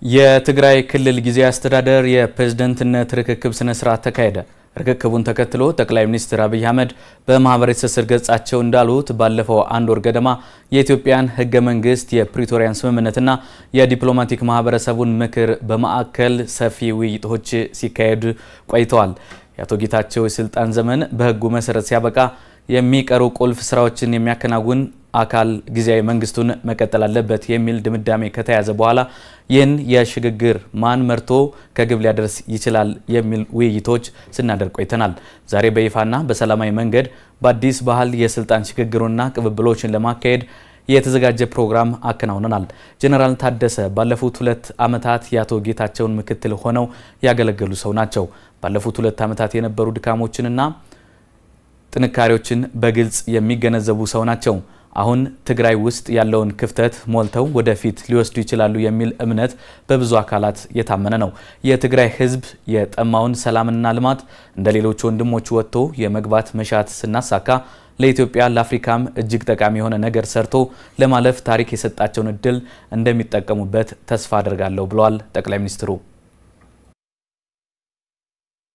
የትግራይ ክልል ጊዜያዊ አስተዳደር የፕሬዝዳንትነት ርክክብ ስነ ስርዓት ተካሄደ። ርክክቡን ተከትሎ ጠቅላይ ሚኒስትር አብይ አህመድ በማህበራዊ ትስስር ገጻቸው እንዳሉት ባለፈው አንድ ወር ገደማ የኢትዮጵያን ህገ መንግስት የፕሪቶሪያን ስምምነትና የዲፕሎማቲክ ማህበረሰቡን ምክር በማዕከል ሰፊ ውይይቶች ሲካሄዱ ቆይተዋል። የአቶ ጌታቸው የስልጣን ዘመን በህጉ መሰረት ሲያበቃ የሚቀሩ ቁልፍ ስራዎችን የሚያከናውን አካል ጊዜያዊ መንግስቱን መቀጠል አለበት የሚል ድምዳሜ ከተያዘ በኋላ ይህን የሽግግር ማን መርቶ ከግብ ሊያደርስ ይችላል የሚል ውይይቶች ስናደርግ ቆይተናል። ዛሬ በይፋና በሰላማዊ መንገድ በአዲስ ባህል የስልጣን ሽግግሩና ቅብብሎችን ለማካሄድ የተዘጋጀ ፕሮግራም አከናውነናል። ጀነራል ታደሰ ባለፉት 2 ዓመታት ያቶ ጌታቸውን ምክትል ሆነው ያገለገሉ ሰው ናቸው። ባለፉት 2 ዓመታት የነበሩ ድካሞችንና ጥንካሬዎችን በግልጽ የሚገነዘቡ ሰው ናቸው። አሁን ትግራይ ውስጥ ያለውን ክፍተት ሞልተው ወደፊት ሊወስዱ ይችላሉ የሚል እምነት በብዙ አካላት የታመነ ነው። የትግራይ ህዝብ የጠማውን ሰላምና ልማት እንደሌሎች ወንድሞች ወጥቶ የመግባት መሻት ስናሳካ ለኢትዮጵያ ለአፍሪካም እጅግ ጠቃሚ የሆነ ነገር ሰርቶ ለማለፍ ታሪክ የሰጣቸውን እድል እንደሚጠቀሙበት ተስፋ አደርጋለሁ ብለዋል ጠቅላይ ሚኒስትሩ።